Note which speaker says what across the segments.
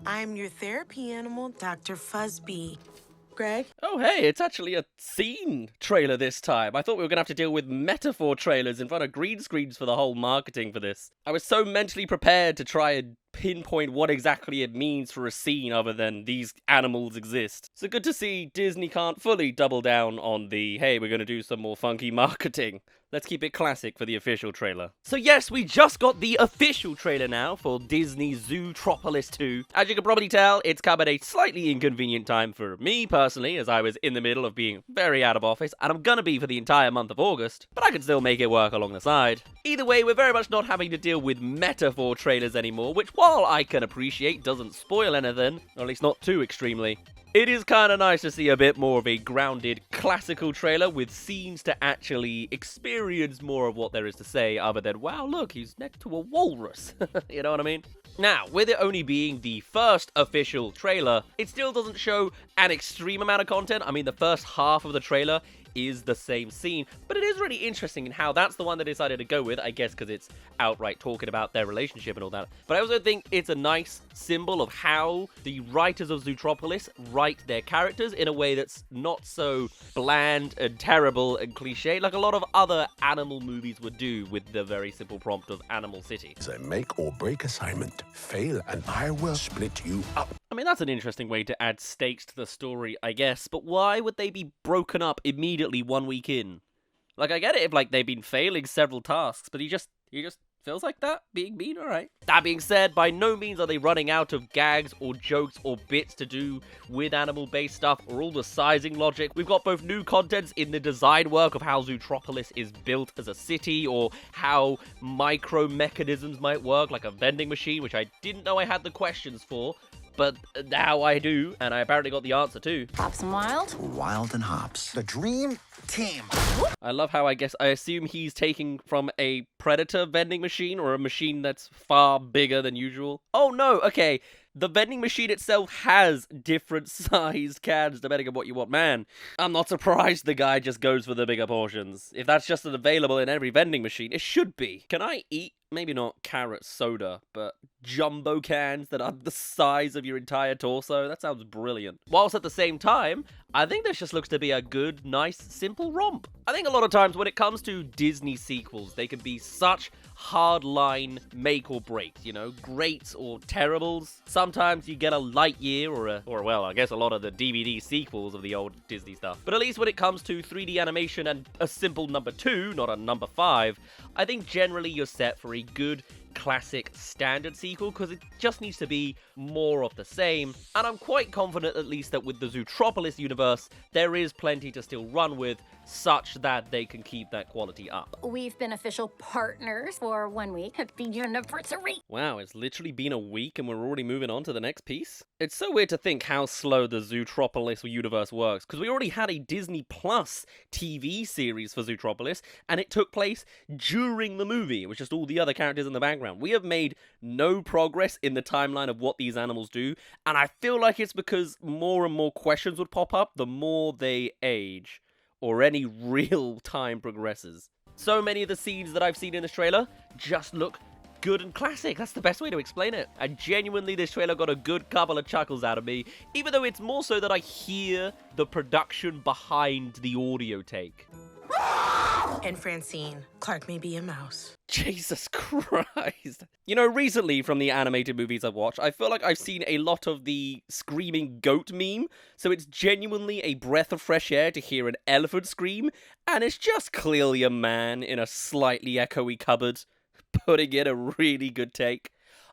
Speaker 1: I'm your therapy animal, Dr. Fuzzbee. Greg?
Speaker 2: Oh, hey, it's actually a scene trailer this time. I thought we were going to have to deal with metaphor trailers in front of green screens for the whole marketing for this. I was so mentally prepared to try and pinpoint what exactly it means for a scene other than these animals exist. So good to see Disney can't fully double down on the, hey, we're going to do some more funky marketing. Let's keep it classic for the official trailer. So yes, we just got the official trailer now for Disney's Zootropolis 2. As you can probably tell, it's come at a slightly inconvenient time for me personally, as I was in the middle of being very out of office, and I'm gonna be for the entire month of August, but I can still make it work along the side. Either way, we're very much not having to deal with metaphor trailers anymore, which while I can appreciate doesn't spoil anything, or at least not too extremely. It is kind of nice to see a bit more of a grounded, classical trailer with scenes to actually experience more of what there is to say, other than, wow, look, he's next to a walrus. You know what I mean? Now, with it only being the first official trailer, it still doesn't show an extreme amount of content. I mean, the first half of the trailer is the same scene, but it is really interesting in how that's the one they decided to go with, I guess because it's outright talking about their relationship and all that. But I also think it's a nice symbol of how the writers of Zootropolis write their characters in a way that's not so bland and terrible and cliche like a lot of other animal movies would do with the very simple prompt of Animal City.
Speaker 3: It's a make or break assignment. Fail and I will split you up.
Speaker 2: I mean, that's an interesting way to add stakes to the story, I guess, but why would they be broken up immediately 1 week in? Like, I get it if, like, they've been failing several tasks, but he just feels like that, being mean, alright. That being said, by no means are they running out of gags or jokes or bits to do with animal-based stuff or all the sizing logic. We've got both new contents in the design work of how Zootropolis is built as a city, or how micro-mechanisms might work, like a vending machine, which I didn't know I had the questions for, but now I do, and I apparently got the answer too.
Speaker 4: Hops and Wild?
Speaker 5: Wild and Hops. The dream team.
Speaker 2: I love how I assume he's taking from a Predator vending machine, or a machine that's far bigger than usual. Oh no, okay. The vending machine itself has different sized cans depending on what you want. Man, I'm not surprised the guy just goes for the bigger portions. If that's just available in every vending machine, it should be. Can I eat, maybe not carrot soda, but jumbo cans that are the size of your entire torso? That sounds brilliant. Whilst at the same time, I think this just looks to be a good, nice, simple romp. I think a lot of times when it comes to Disney sequels, they can be such hardline make or break, you know, greats or terribles. Sometimes you get a Lightyear or well, I guess a lot of the DVD sequels of the old Disney stuff. But at least when it comes to 3D animation and a simple number 2, not a number 5, I think generally you're set for a good, classic standard sequel, because it just needs to be more of the same, and I'm quite confident at least that with the Zootropolis universe there is plenty to still run with, such that they can keep that quality up.
Speaker 4: We've been official partners for 1 week. Happy anniversary!
Speaker 2: Wow, it's literally been a week and we're already moving on to the next piece? It's so weird to think how slow the Zootropolis universe works, because we already had a Disney Plus TV series for Zootropolis, and it took place during the movie. It was just all the other characters in the background. We have made no progress in the timeline of what these animals do, and I feel like it's because more and more questions would pop up the more they age, or any real time progresses. So many of the scenes that I've seen in this trailer just look good and classic. That's the best way to explain it. And genuinely, this trailer got a good couple of chuckles out of me, even though it's more so that I hear the production behind the audio take.
Speaker 1: And Francine, Clark may be a mouse.
Speaker 2: Jesus Christ. You know, recently from the animated movies I've watched, I feel like I've seen a lot of the screaming goat meme, so it's genuinely a breath of fresh air to hear an elephant scream, and it's just clearly a man in a slightly echoey cupboard putting in a really good take.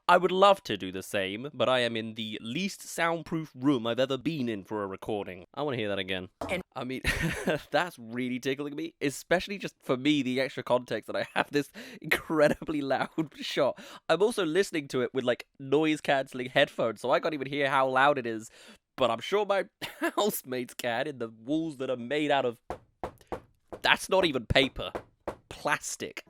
Speaker 2: I would love to do the same, but I am in the least soundproof room I've ever been in for a recording. I want to hear that again. I mean, that's really tickling me, especially just for me, the extra context that I have this incredibly loud shot. I'm also listening to it with, like, noise-cancelling headphones, so I can't even hear how loud it is, but I'm sure my housemates can in the walls that are made out of... That's not even paper. Plastic.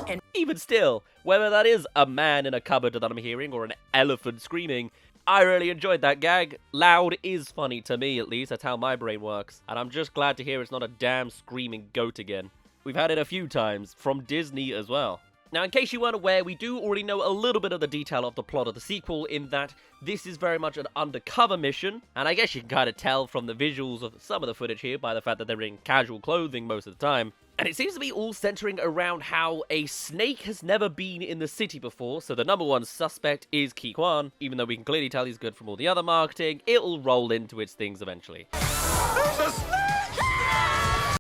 Speaker 2: And even still, whether that is a man in a cupboard that I'm hearing or an elephant screaming, I really enjoyed that gag. Loud is funny to me, at least. That's how my brain works. And I'm just glad to hear it's not a damn screaming goat again. We've had it a few times, from Disney as well. Now, in case you weren't aware, we do already know a little bit of the detail of the plot of the sequel, in that this is very much an undercover mission, and I guess you can kind of tell from the visuals of some of the footage here by the fact that they're in casual clothing most of the time. And it seems to be all centering around how a snake has never been in the city before, so the number one suspect is Ki Kwan. Even though we can clearly tell he's good from all the other marketing, it'll roll into its things eventually.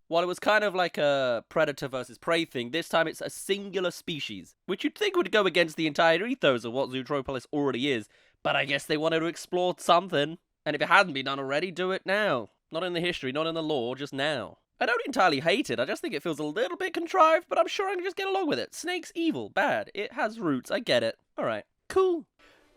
Speaker 2: While it was kind of like a predator versus prey thing, this time it's a singular species, which you'd think would go against the entire ethos of what Zootropolis already is, but I guess they wanted to explore something, and if it hadn't been done already, do it now. Not in the history, not in the lore, just now. I don't entirely hate it, I just think it feels a little bit contrived, but I'm sure I can just get along with it. Snake's evil, bad, it has roots, I get it. Alright, cool.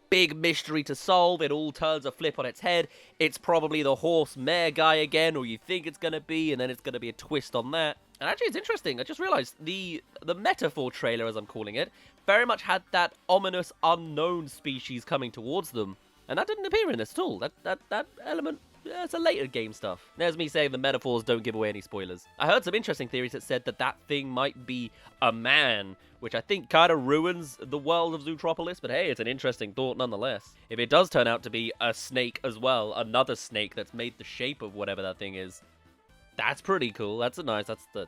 Speaker 2: Big mystery to solve, it all turns a flip on its head. It's probably the horse-mare guy again, or you think it's gonna be, and then it's gonna be a twist on that. And actually, it's interesting, I just realized the metaphor trailer, as I'm calling it, very much had that ominous unknown species coming towards them. And that didn't appear in this at all. That element, yeah, it's a later game stuff. There's me saying the metaphors don't give away any spoilers. I heard some interesting theories that said that that thing might be a man, which I think kind of ruins the world of Zootropolis, but hey, it's an interesting thought nonetheless. If it does turn out to be a snake as well, another snake that's made the shape of whatever that thing is, that's pretty cool. That's the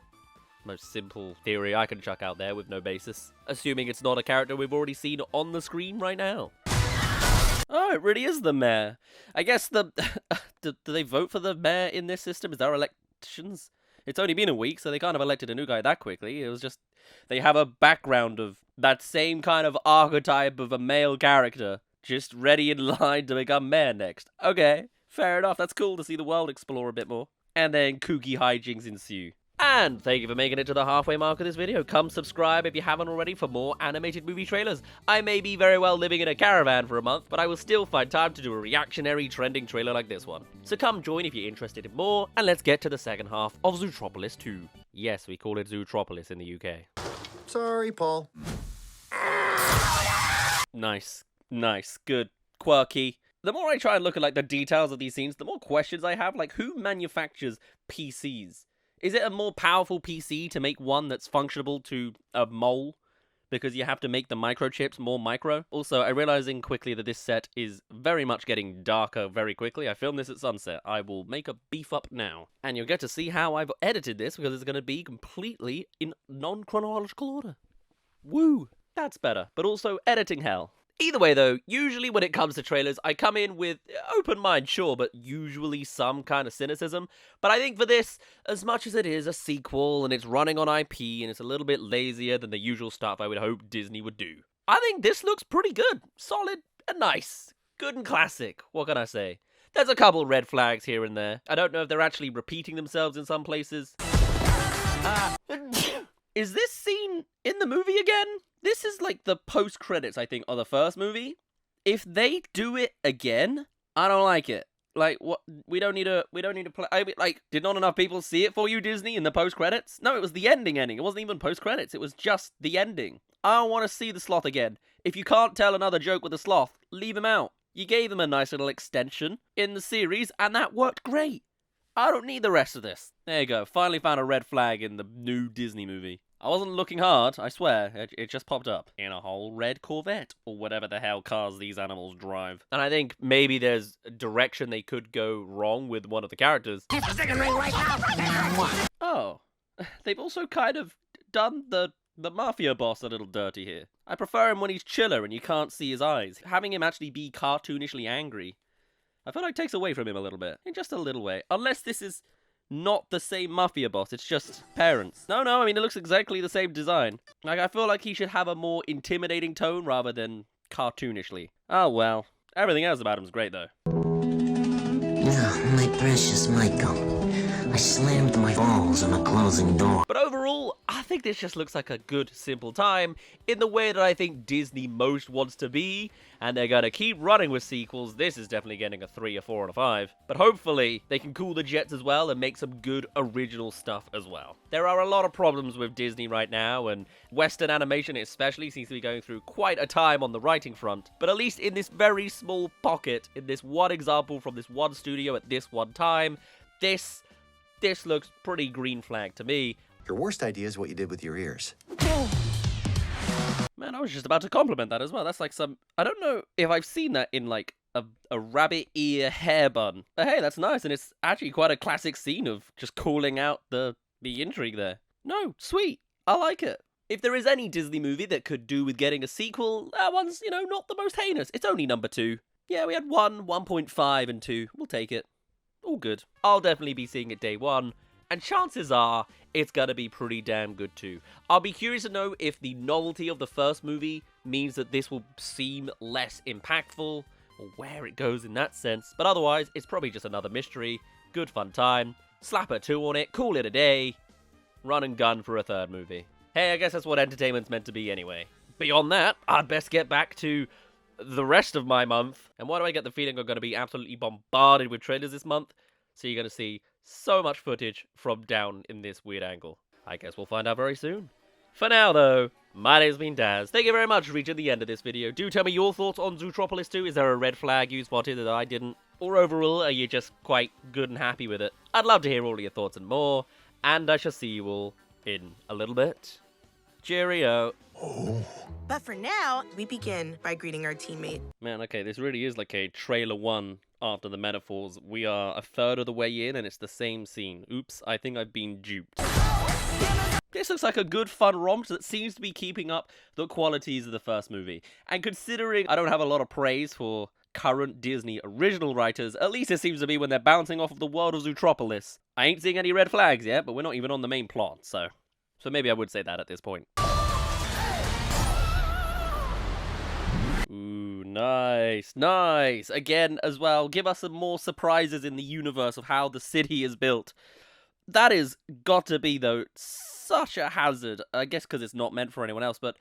Speaker 2: most simple theory I can chuck out there with no basis. Assuming it's not a character we've already seen on the screen right now. Oh, it really is the mayor. I guess do they vote for the mayor in this system? Is there elections? It's only been a week, so they can't have elected a new guy that quickly. It was just, they have a background of that same kind of archetype of a male character, just ready in line to become mayor next. Okay, fair enough. That's cool to see the world explore a bit more. And then kooky hijinks ensue. And thank you for making it to the halfway mark of this video. Come subscribe if you haven't already for more animated movie trailers. I may be very well living in a caravan for a month, but I will still find time to do a reactionary trending trailer like this one. So come join if you're interested in more, and let's get to the second half of Zootropolis 2. Yes, we call it Zootropolis in the UK.
Speaker 5: Sorry, Paul.
Speaker 2: Nice, good, quirky. The more I try and look at like the details of these scenes, the more questions I have, like who manufactures PCs? Is it a more powerful PC to make one that's functionable to a mole? Because you have to make the microchips more micro? Also, I'm realizing quickly that this set is very much getting darker very quickly. I filmed this at sunset. I will make a beef up now. And you'll get to see how I've edited this because it's going to be completely in non-chronological order. Woo! That's better. But also editing hell. Either way, though, usually when it comes to trailers, I come in with open mind, sure, but usually some kind of cynicism. But I think for this, as much as it is a sequel and it's running on IP and it's a little bit lazier than the usual stuff I would hope Disney would do, I think this looks pretty good. Solid and nice. Good and classic. What can I say? There's a couple red flags here and there. I don't know if they're actually repeating themselves in some places. Is this scene in the movie again? This is like the post-credits, I think, of the first movie. If they do it again, I don't like it. Like, what? We don't need to play. I mean, like, did not enough people see it for you, Disney, in the post-credits? No, it was the ending. It wasn't even post-credits. It was just the ending. I don't want to see the sloth again. If you can't tell another joke with the sloth, leave him out. You gave him a nice little extension in the series, and that worked great. I don't need the rest of this. There you go. Finally found a red flag in the new Disney movie. I wasn't looking hard, I swear. It just popped up in a whole red Corvette, or whatever the hell cars these animals drive. And I think maybe there's a direction they could go wrong with one of the characters. Oh, they've also kind of done the mafia boss a little dirty here. I prefer him when he's chiller and you can't see his eyes. Having him actually be cartoonishly angry, I feel like takes away from him a little bit. In just a little way. Unless this is not the same mafia boss, it's just parents. No, I mean, it looks exactly the same design. Like, I feel like he should have a more intimidating tone rather than cartoonishly. Oh well. Everything else about him's great, though.
Speaker 6: My precious Michael. I slammed my balls on a closing door.
Speaker 2: But overall, I think this just looks like a good, simple time, in the way that I think Disney most wants to be, and they're gonna keep running with sequels. This is definitely getting a 3, a 4, and a 5. But hopefully, they can cool the jets as well and make some good original stuff as well. There are a lot of problems with Disney right now, and Western animation especially seems to be going through quite a time on the writing front. But at least in this very small pocket, in this one example from this one studio at this one time, this looks pretty green flag to me.
Speaker 5: Your worst idea is what you did with your ears.
Speaker 2: Man, I was just about to compliment that as well. That's like some... I don't know if I've seen that in like a rabbit ear hair bun. But hey, that's nice, and it's actually quite a classic scene of just calling out the intrigue there. No, sweet. I like it. If there is any Disney movie that could do with getting a sequel, that one's, you know, not the most heinous. It's only number 2. Yeah, we had 1, 1.5, and 2. We'll take it. All good. I'll definitely be seeing it day 1, and chances are it's gonna be pretty damn good too. I'll be curious to know if the novelty of the first movie means that this will seem less impactful, or where it goes in that sense, but otherwise, it's probably just another mystery, good fun time, slap a 2 on it, call it a day, run and gun for a 3rd movie. Hey, I guess that's what entertainment's meant to be anyway. Beyond that, I'd best get back to the rest of my month, and why do I get the feeling I'm going to be absolutely bombarded with trailers this month? So you're going to see so much footage from down in this weird angle. I guess we'll find out very soon. For now, though, my name's been Daz. Thank you very much for reaching the end of this video. Do tell me your thoughts on Zootropolis 2. Is there a red flag you spotted that I didn't? Or overall, are you just quite good and happy with it? I'd love to hear all of your thoughts and more. And I shall see you all in a little bit. Cheerio.
Speaker 1: But for now, we begin by greeting our teammate.
Speaker 2: Man, okay, this really is like a trailer 1 after the metaphors. We are a third of the way in and it's the same scene. Oops, I think I've been duped. This looks like a good fun romp that seems to be keeping up the qualities of the first movie. And considering I don't have a lot of praise for current Disney original writers, at least it seems to be when they're bouncing off of the world of Zootropolis. I ain't seeing any red flags yet, but we're not even on the main plot, so maybe I would say that at this point. Ooh, nice, nice. Again, as well, give us some more surprises in the universe of how the city is built. That is got to be, though, such a hazard. I guess because it's not meant for anyone else, but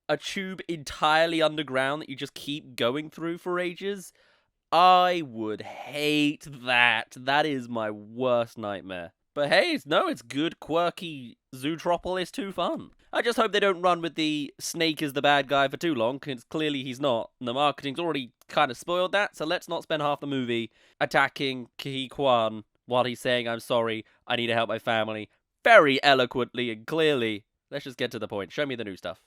Speaker 2: a tube entirely underground that you just keep going through for ages. I would hate that. That is my worst nightmare. But hey, it's good, quirky Zootropolis 2 fun. I just hope they don't run with the snake is the bad guy for too long, because clearly he's not. And the marketing's already kind of spoiled that, so let's not spend half the movie attacking Ki Kwan while he's saying, I'm sorry, I need to help my family, very eloquently and clearly. Let's just get to the point. Show me the new stuff.